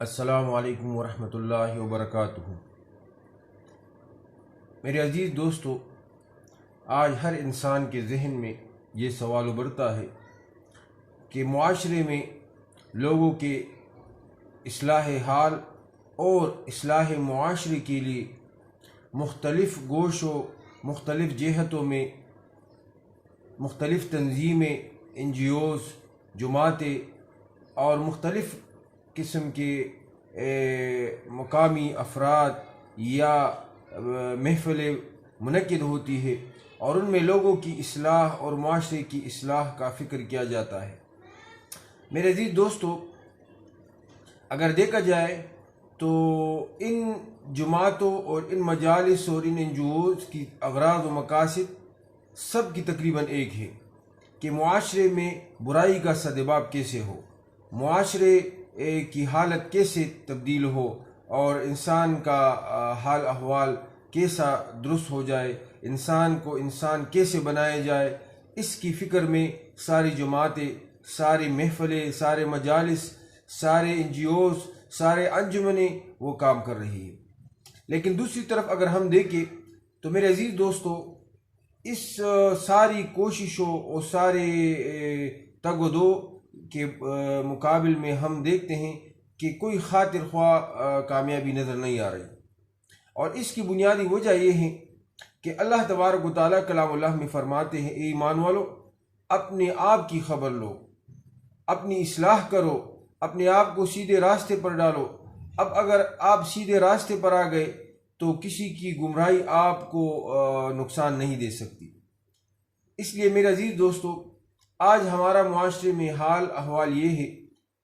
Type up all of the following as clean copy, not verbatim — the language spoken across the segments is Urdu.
السلام علیکم ورحمۃ اللہ وبرکاتہ۔ میرے عزیز دوستو، آج ہر انسان کے ذہن میں یہ سوال ابھرتا ہے کہ معاشرے میں لوگوں کے اصلاح حال اور اصلاح معاشرے کے لیے مختلف گوشوں، مختلف جہتوں میں مختلف تنظیمیں، NGOs، جماعتیں اور مختلف قسم کے مقامی افراد یا محفلیں منعقد ہوتی ہے اور ان میں لوگوں کی اصلاح اور معاشرے کی اصلاح کا فکر کیا جاتا ہے۔ میرے عزیز دوستو، اگر دیکھا جائے تو ان جماعتوں اور ان مجالس اور ان NGOs کی اغراض و مقاصد سب کی تقریباً ایک ہے کہ معاشرے میں برائی کا سدباب کیسے ہو، معاشرے کی حالت کیسے تبدیل ہو اور انسان کا حال احوال کیسا درست ہو جائے، انسان کو انسان کیسے بنایا جائے، اس کی فکر میں ساری جماعتیں، ساری محفلیں، سارے مجالس، سارے NGOs، سارے انجمنیں وہ کام کر رہی ہے۔ لیکن دوسری طرف اگر ہم دیکھیں تو میرے عزیز دوستو، اس ساری کوششوں اور سارے تگ و دو کے مقابل میں ہم دیکھتے ہیں کہ کوئی خاطر خواہ کامیابی نظر نہیں آ رہی، اور اس کی بنیادی وجہ یہ ہے کہ اللہ تبارک و تعالیٰ کلام اللہ میں فرماتے ہیں، اے ایمان والو، اپنے آپ کی خبر لو، اپنی اصلاح کرو، اپنے آپ کو سیدھے راستے پر ڈالو۔ اب اگر آپ سیدھے راستے پر آ گئے تو کسی کی گمراہی آپ کو نقصان نہیں دے سکتی۔ اس لیے میرے عزیز دوستو، آج ہمارا معاشرے میں حال احوال یہ ہے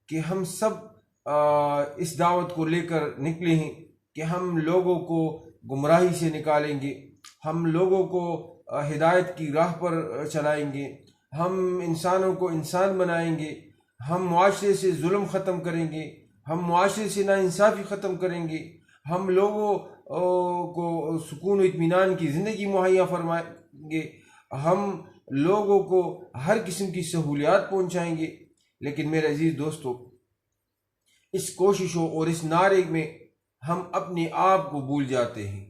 کہ ہم سب اس دعوت کو لے کر نکلے ہیں کہ ہم لوگوں کو گمراہی سے نکالیں گے، ہم لوگوں کو ہدایت کی راہ پر چلائیں گے، ہم انسانوں کو انسان بنائیں گے، ہم معاشرے سے ظلم ختم کریں گے، ہم معاشرے سے ناانصافی ختم کریں گے، ہم لوگوں کو سکون و اطمینان کی زندگی مہیا فرمائیں گے، ہم لوگوں کو ہر قسم کی سہولیات پہنچائیں گے۔ لیکن میرے عزیز دوستو، اس کوششوں اور اس نعرے میں ہم اپنے آپ کو بھول جاتے ہیں،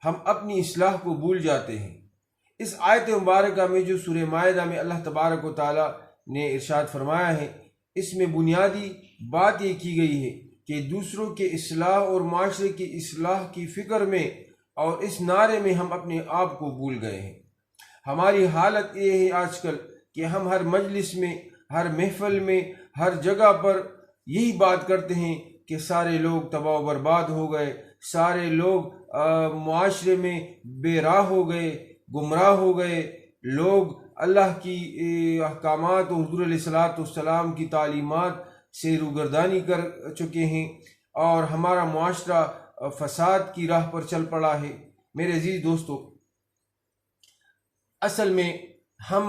ہم اپنی اصلاح کو بھول جاتے ہیں۔ اس آیت مبارکہ میں جو سورہ مائدہ میں اللہ تبارک و تعالیٰ نے ارشاد فرمایا ہے، اس میں بنیادی بات یہ کی گئی ہے کہ دوسروں کے اصلاح اور معاشرے کی اصلاح کی فکر میں اور اس نعرے میں ہم اپنے آپ کو بھول گئے ہیں۔ ہماری حالت یہ ہے آج کل کہ ہم ہر مجلس میں، ہر محفل میں، ہر جگہ پر یہی بات کرتے ہیں کہ سارے لوگ تباہ و برباد ہو گئے، سارے لوگ معاشرے میں بے راہ ہو گئے، گمراہ ہو گئے، لوگ اللہ کی احکامات اور حضور علیہ السلام کی تعلیمات سے روگردانی کر چکے ہیں اور ہمارا معاشرہ فساد کی راہ پر چل پڑا ہے۔ میرے عزیز دوستو، اصل میں ہم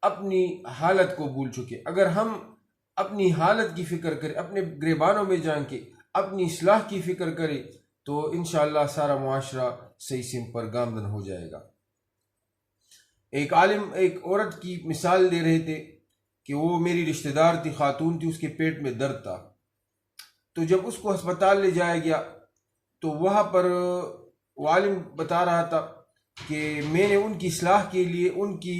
اپنی حالت کو بھول چکے۔ اگر ہم اپنی حالت کی فکر کریں، اپنے گریبانوں میں جان کے اپنی اصلاح کی فکر کریں تو انشاءاللہ سارا معاشرہ صحیح سمت پر گامزن ہو جائے گا۔ ایک عالم ایک عورت کی مثال دے رہے تھے کہ وہ میری رشتہ دار تھی، خاتون تھی، اس کے پیٹ میں درد تھا، تو جب اس کو ہسپتال لے جایا گیا تو وہاں پر عالم بتا رہا تھا کہ میں نے ان کی اصلاح کے لیے، ان کی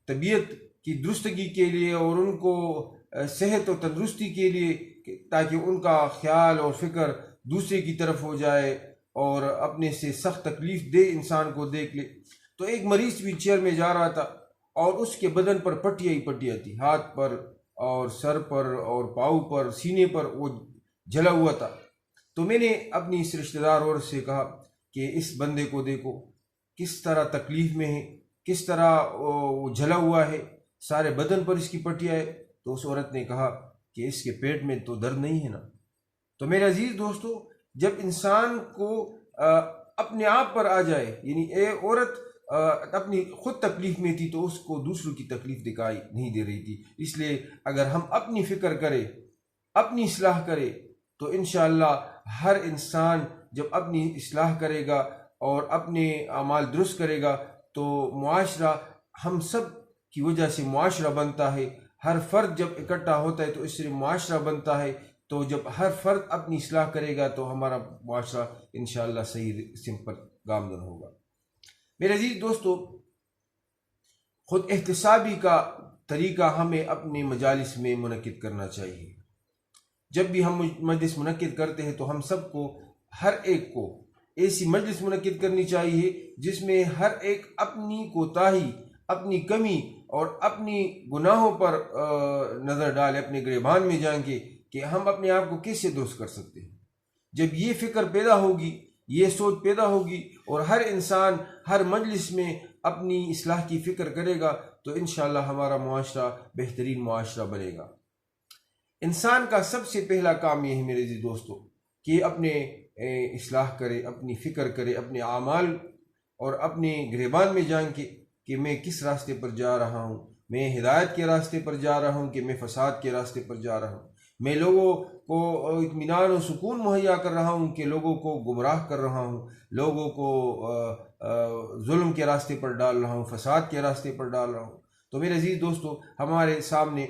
طبیعت کی درستگی کے لیے اور ان کو صحت و تندرستی کے لیے، تاکہ ان کا خیال اور فکر دوسرے کی طرف ہو جائے اور اپنے سے سخت تکلیف دہ انسان کو دیکھ لے، تو ایک مریض بھی چیئر میں جا رہا تھا اور اس کے بدن پر پٹیاں ہی پٹیاں تھی، ہاتھ پر اور سر پر اور پاؤں پر، سینے پر وہ جلا ہوا تھا۔ تو میں نے اپنی اس رشتہ دار عورت سے کہا کہ اس بندے کو دیکھو کس طرح تکلیف میں ہے، کس طرح وہ جلا ہوا ہے، سارے بدن پر اس کی پٹیاں ہے۔ تو اس عورت نے کہا کہ اس کے پیٹ میں تو درد نہیں ہے نا۔ تو میرے عزیز دوستو، جب انسان کو اپنے آپ پر آ جائے، یعنی اے عورت اپنی خود تکلیف میں تھی تو اس کو دوسروں کی تکلیف دکھائی نہیں دے رہی تھی۔ اس لیے اگر ہم اپنی فکر کریں، اپنی اصلاح کریں تو انشاءاللہ ہر انسان جب اپنی اصلاح کرے گا اور اپنے اعمال درست کرے گا تو معاشرہ، ہم سب کی وجہ سے معاشرہ بنتا ہے، ہر فرد جب اکٹھا ہوتا ہے تو اس سے معاشرہ بنتا ہے، تو جب ہر فرد اپنی اصلاح کرے گا تو ہمارا معاشرہ انشاءاللہ صحیح سمت پر گامزن ہوگا۔ میرے عزیز دوستو، خود احتسابی کا طریقہ ہمیں اپنے مجالس میں منعقد کرنا چاہیے۔ جب بھی ہم مجلس منعقد کرتے ہیں تو ہم سب کو، ہر ایک کو ایسی مجلس منعقد کرنی چاہیے جس میں ہر ایک اپنی کوتاہی، اپنی کمی اور اپنی گناہوں پر نظر ڈالے، اپنے گریبان میں جھانکے کہ ہم اپنے آپ کو کیسے درست کر سکتے ہیں۔ جب یہ فکر پیدا ہوگی، یہ سوچ پیدا ہوگی اور ہر انسان ہر مجلس میں اپنی اصلاح کی فکر کرے گا تو انشاءاللہ ہمارا معاشرہ بہترین معاشرہ بنے گا۔ انسان کا سب سے پہلا کام یہ ہے میرے عزیز دوستو کہ اپنے اصلاح کرے، اپنی فکر کرے، اپنے اعمال اور اپنے گریبان میں جھانکے کہ میں کس راستے پر جا رہا ہوں، میں ہدایت کے راستے پر جا رہا ہوں کہ میں فساد کے راستے پر جا رہا ہوں، میں لوگوں کو اطمینان و سکون مہیا کر رہا ہوں کہ لوگوں کو گمراہ کر رہا ہوں، لوگوں کو ظلم کے راستے پر ڈال رہا ہوں، فساد کے راستے پر ڈال رہا ہوں۔ تو میرے عزیز دوستو، ہمارے سامنے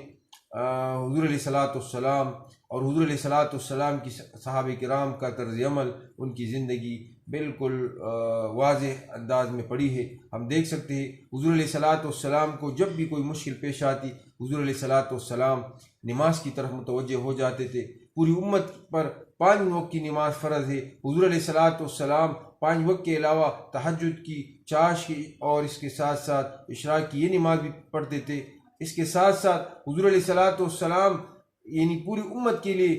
حضور علیہ الصلاۃ والسلام اور حضور علیہ الصلاۃ والسلام کی صحابہ کرام کا طرز عمل، ان کی زندگی بالکل واضح انداز میں پڑی ہے۔ ہم دیکھ سکتے ہیں حضور علیہ الصلاۃ والسلام کو جب بھی کوئی مشکل پیش آتی، حضور علیہ الصلاۃ والسلام نماز کی طرف متوجہ ہو جاتے تھے۔ پوری امت پر 5 وقت کی نماز فرض ہے۔ حضور علیہ الصلاۃ والسلام 5 وقت کے علاوہ تہجد کی، چاش کی اور اس کے ساتھ ساتھ اشراق کی یہ نماز بھی پڑھتے تھے۔ اس کے ساتھ ساتھ حضور علیہ الصلاۃ والسلام یعنی پوری امت کے لیے،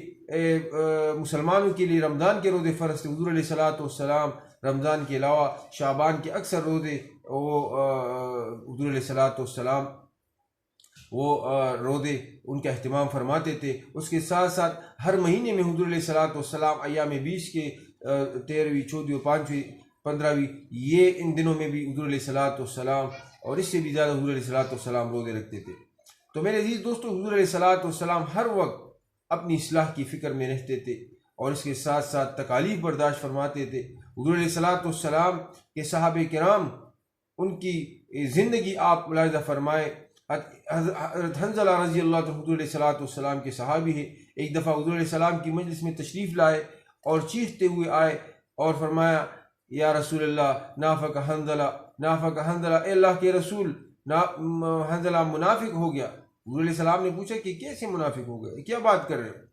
مسلمانوں کے لیے رمضان کے روزے فرض تھے۔ حضور علیہ الصلاۃ والسلام رمضان کے علاوہ شعبان کے اکثر روزے حضور علیہ الصلاۃ والسلام روزے ان کا اہتمام فرماتے تھے۔ اس کے ساتھ ساتھ ہر مہینے میں حضور علیہ الصلاۃ والسلام ایام 20 کے 13ویں، 14ویں، 5ویں، 15ویں، یہ ان دنوں میں بھی حضور علیہ الصلاۃ والسلام اور اس سے بھی زیادہ حضور علیہ الصلاۃ والسلام روزے رکھتے تھے۔ تو میرے عزیز دوستو، حضور علیہ الصلاۃ والسلام ہر وقت اپنی اصلاح کی فکر میں رہتے تھے اور اس کے ساتھ ساتھ تکالیف برداشت فرماتے تھے۔ حضور علیہ الصلاۃ والسلام کے صحابہ کرام، ان کی زندگی آپ ملاحظہ فرمائیں۔ حضرت حنظلہ رضی اللہ عنہ حضور علیہ الصلاۃ والسلام کے صحابی ہے۔ ایک دفعہ حضور علیہ السلام کی مجلس میں تشریف لائے اور چیختے ہوئے آئے اور فرمایا، یا رسول اللہ، نافق حنظلہ، نافق حنظلہ، اے اللہ کے رسول، حنظلہ منافق ہو گیا۔ حضور علیہ السلام نے پوچھا کہ کیسے منافق ہو گیا، کیا بات کر رہے ہو؟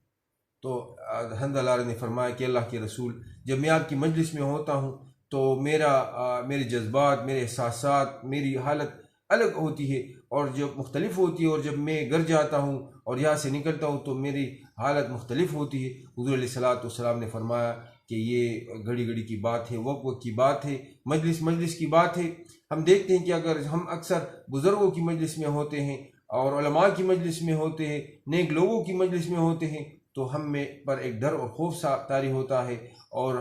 تو حنظلہ نے فرمایا کہ اللہ کے رسول، جب میں آپ کی مجلس میں ہوتا ہوں تو میرے جذبات، میرے احساسات، میری حالت الگ ہوتی ہے اور جب مختلف ہوتی ہے، اور جب میں گھر جاتا ہوں اور یہاں سے نکلتا ہوں تو میری حالت مختلف ہوتی ہے۔ حضور علیہ الصلاۃ والسلام نے فرمایا کہ یہ گھڑی گھڑی کی بات ہے، وقت کی بات ہے، مجلس کی بات ہے۔ ہم دیکھتے ہیں کہ اگر ہم اکثر بزرگوں کی مجلس میں ہوتے ہیں اور علماء کی مجلس میں ہوتے ہیں، نیک لوگوں کی مجلس میں ہوتے ہیں، تو ہم میں پر ایک ڈر اور خوف سا طاری ہوتا ہے اور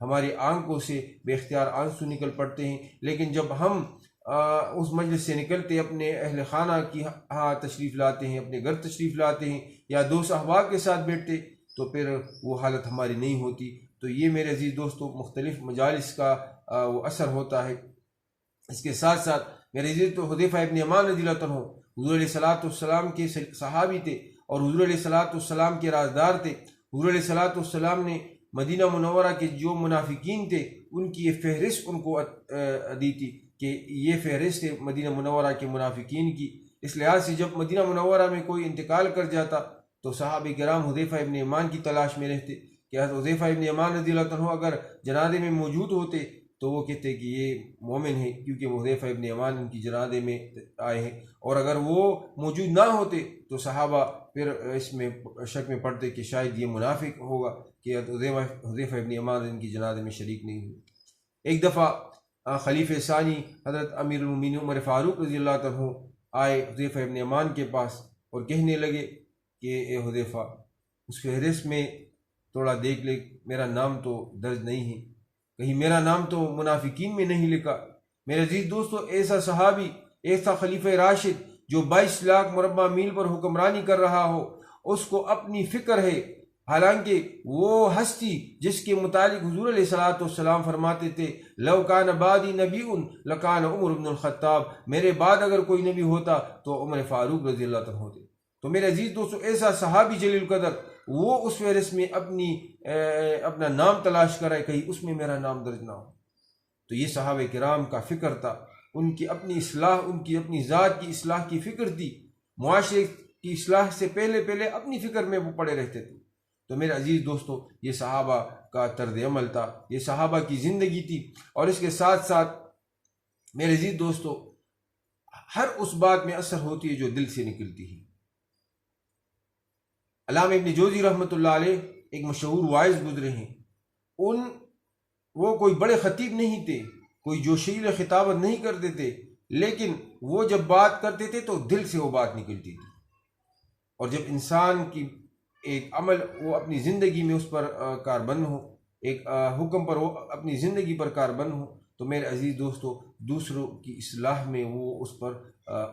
ہماری آنکھوں سے بے اختیار آنسو نکل پڑتے ہیں۔ لیکن جب ہم اس مجلس سے نکلتے اپنے اہل خانہ کی تشریف لاتے ہیں، اپنے گھر تشریف لاتے ہیں یا دوست احباب کے ساتھ بیٹھتے، تو پھر وہ حالت ہماری نہیں ہوتی۔ تو یہ میرے عزیز دوستو مختلف مجالس کا وہ اثر ہوتا ہے۔ اس کے ساتھ ساتھ میرے عزیز تو حذیفہ ابن یمان رضی اللہ عنہ حضور علیہ الصلاۃ والسلام کے صحابی تھے اور حضور علیہ الصلاۃ والسلام کے رازدار تھے۔ حضور علیہ الصلاۃ والسلام نے مدینہ منورہ کے جو منافقین تھے ان کی یہ فہرست ان کو دی تھی کہ یہ فہرست ہے مدینہ منورہ کے منافقین کی۔ اس لحاظ سے جب مدینہ منورہ میں کوئی انتقال کر جاتا تو صحابہ کرام حذیفہ ابن یمان کی تلاش میں رہتے کہ حذیفہ ابن یمان رضی اللہ عنہ اگر جنازے میں موجود ہوتے تو وہ کہتے کہ یہ مومن ہے، کیونکہ حذیفہ ابن یمان ان کی جنازے میں آئے ہیں، اور اگر وہ موجود نہ ہوتے تو صحابہ پھر اس میں شک میں پڑتے کہ شاید یہ منافق ہوگا کہ حذیفہ ابن یمان ان کی جنازے میں شریک نہیں ہوئے۔ ایک دفعہ خلیفہ ثانی حضرت امیر المومنین عمر فاروق رضی اللہ عنہ آئے حذیفہ ابن یمان کے پاس اور کہنے لگے کہ اے حذیفہ، اس فہرست میں تھوڑا دیکھ لے، میرا نام تو درج نہیں ہے، کہیں میرا نام تو منافقین میں نہیں لکھا۔ میرے عزیز دوستو، ایسا صحابی، ایسا خلیفہ راشد جو 22 لاکھ مربع میل پر حکمرانی کر رہا ہو، اس کو اپنی فکر ہے، حالانکہ وہ ہستی جس کے متعلق حضور علیہ الصلاۃ والسلام فرماتے تھے لو کان بعدی نبی لکان عمر بن الخطاب، میرے بعد اگر کوئی نبی ہوتا تو عمر فاروق رضی اللہ عنہ ہوتے۔ تو میرے عزیز دوستو ایسا صحابی جلیل القدر وہ اس فہرست میں اپنا نام تلاش کرے کہیں اس میں میرا نام درج نہ ہو۔ تو یہ صحابہ کرام کا فکر تھا، ان کی اپنی اصلاح، ان کی اپنی ذات کی اصلاح کی فکر تھی، معاشرے کی اصلاح سے پہلے اپنی فکر میں وہ پڑے رہتے تھے۔ تو میرے عزیز دوستو یہ صحابہ کا طرز عمل تھا، یہ صحابہ کی زندگی تھی، اور اس کے ساتھ ساتھ میرے عزیز دوستو ہر اس بات میں اثر ہوتی ہے جو دل سے نکلتی ہے۔ علامہ ابن جوزی رحمۃ اللہ علیہ ایک مشہور واعظ گزرے ہیں، وہ کوئی بڑے خطیب نہیں تھے، کوئی جوشیل خطابت نہیں کرتے تھے، لیکن وہ جب بات کرتے تھے تو دل سے وہ بات نکلتی تھی، اور جب انسان کی ایک عمل وہ اپنی زندگی میں اس پر کاربند ہو، ایک حکم پر وہ اپنی زندگی پر کاربند ہو، تو میرے عزیز دوستو دوسروں کی اصلاح میں وہ اس پر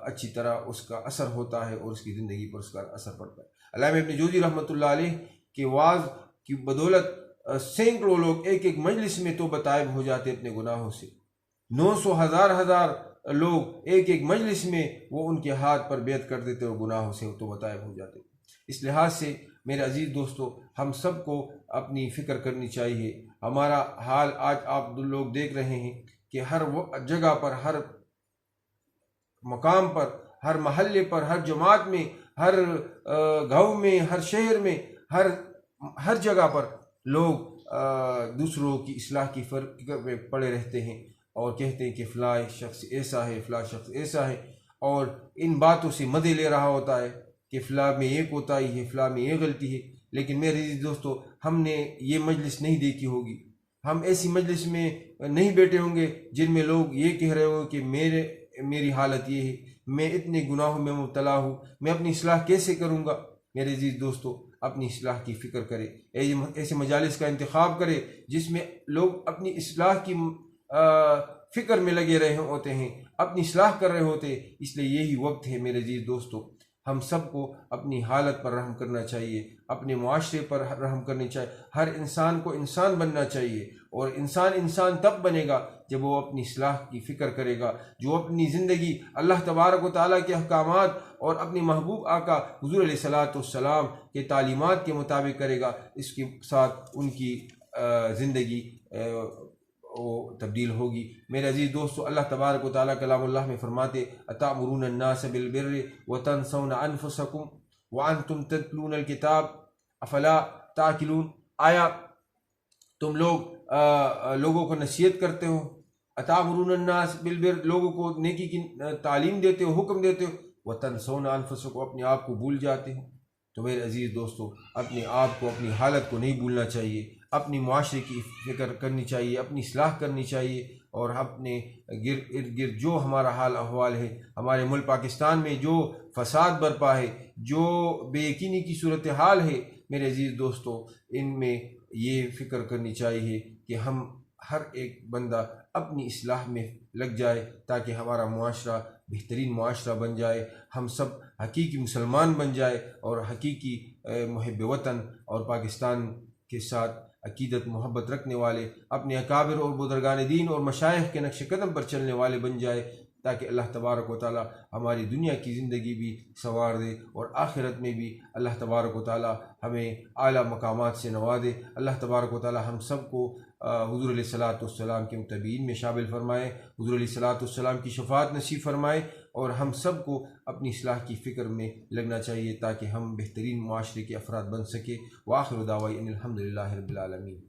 اچھی طرح اس کا اثر ہوتا ہے اور اس کی زندگی پر اس کا اثر پڑتا ہے۔ علامہ ابن جوزی رحمۃ اللہ علیہ کے وعظ کی بدولت سینکڑوں لوگ ایک ایک مجلس میں توبہ طائب ہو جاتے اپنے گناہوں سے، 900 ہزار لوگ ایک ایک مجلس میں وہ ان کے ہاتھ پر بیعت کر دیتے اور گناہوں سے توبہ طائب ہو جاتے۔ اس لحاظ سے میرے عزیز دوستو ہم سب کو اپنی فکر کرنی چاہیے۔ ہمارا حال آج آپ لوگ دیکھ رہے ہیں کہ ہر جگہ پر، ہر مقام پر، ہر محلے پر، ہر جماعت میں، ہر گاؤں میں، ہر شہر میں، ہر جگہ پر لوگ دوسروں کی اصلاح کی فکر میں پڑے رہتے ہیں اور کہتے ہیں کہ فلاں شخص ایسا ہے، فلاں شخص ایسا ہے، اور ان باتوں سے مدد لے رہا ہوتا ہے کہ فلاں میں یہ کوتاہی ہے، فلاں میں یہ غلطی ہے۔ لیکن میرے عزیز دوستو ہم نے یہ مجلس نہیں دیکھی ہوگی، ہم ایسی مجلس میں نہیں بیٹھے ہوں گے جن میں لوگ یہ کہہ رہے ہوں کہ میری حالت یہ ہے، میں اتنے گناہوں میں مبتلا ہوں، میں اپنی اصلاح کیسے کروں گا۔ میرے عزیز دوستو اپنی اصلاح کی فکر کرے، ایسے مجالس کا انتخاب کرے جس میں لوگ اپنی اصلاح کی فکر میں لگے رہے ہوتے ہیں، اپنی اصلاح کر رہے ہوتے ہیں۔ اس لیے یہی وقت ہے میرے عزیز دوستو ہم سب کو اپنی حالت پر رحم کرنا چاہیے، اپنے معاشرے پر رحم کرنی چاہیے۔ ہر انسان کو انسان بننا چاہیے، اور انسان تب بنے گا جب وہ اپنی اصلاح کی فکر کرے گا، جو اپنی زندگی اللہ تبارک و تعالیٰ کے احکامات اور اپنی محبوب آقا حضور علیہ الصلاۃ والسلام کے تعلیمات کے مطابق کرے گا، اس کے ساتھ ان کی زندگی وہ تبدیل ہوگی۔ میرے عزیز دوستو اللہ تبارک و تعالیٰ کلام اللہ میں فرماتے اتأمرون الناس بالبر وتنسون انفسکم وانتم تتلون الکتاب افلا تعقلون، آیا تم لوگوں کو نصیحت کرتے ہو، اتأمرون الناس بالبر لوگوں کو نیکی کی تعلیم دیتے ہو، حکم دیتے ہو، وتنسون انفسکم اپنے آپ کو بھول جاتے ہو۔ تو میرے عزیز دوستو اپنے آپ کو، اپنی حالت کو نہیں بھولنا چاہیے، اپنی معاشرے کی فکر کرنی چاہیے، اپنی اصلاح کرنی چاہیے، اور اپنے ارد گرد جو ہمارا حال احوال ہے، ہمارے ملک پاکستان میں جو فساد برپا ہے، جو بے یقینی کی صورتحال ہے، میرے عزیز دوستو ان میں یہ فکر کرنی چاہیے کہ ہم ہر ایک بندہ اپنی اصلاح میں لگ جائے تاکہ ہمارا معاشرہ بہترین معاشرہ بن جائے، ہم سب حقیقی مسلمان بن جائے اور حقیقی محب وطن اور پاکستان کے ساتھ عقیدت محبت رکھنے والے، اپنے اکابر اور بزرگان دین اور مشائخ کے نقش قدم پر چلنے والے بن جائے، تاکہ اللہ تبارک و تعالی ہماری دنیا کی زندگی بھی سنوار دے اور آخرت میں بھی اللہ تبارک و تعالی ہمیں اعلیٰ مقامات سے نوازے۔ اللہ تبارک و تعالی ہم سب کو حضور علیہ الصلاۃ والسلام کے متبعین میں شامل فرمائے، حضور علیہ الصلاۃ والسلام کی شفاعت نصیب فرمائے، اور ہم سب کو اپنی اصلاح کی فکر میں لگنا چاہیے تاکہ ہم بہترین معاشرے کے افراد بن سکے۔ وآخر دعوانا ان الحمد للہ رب العالمین۔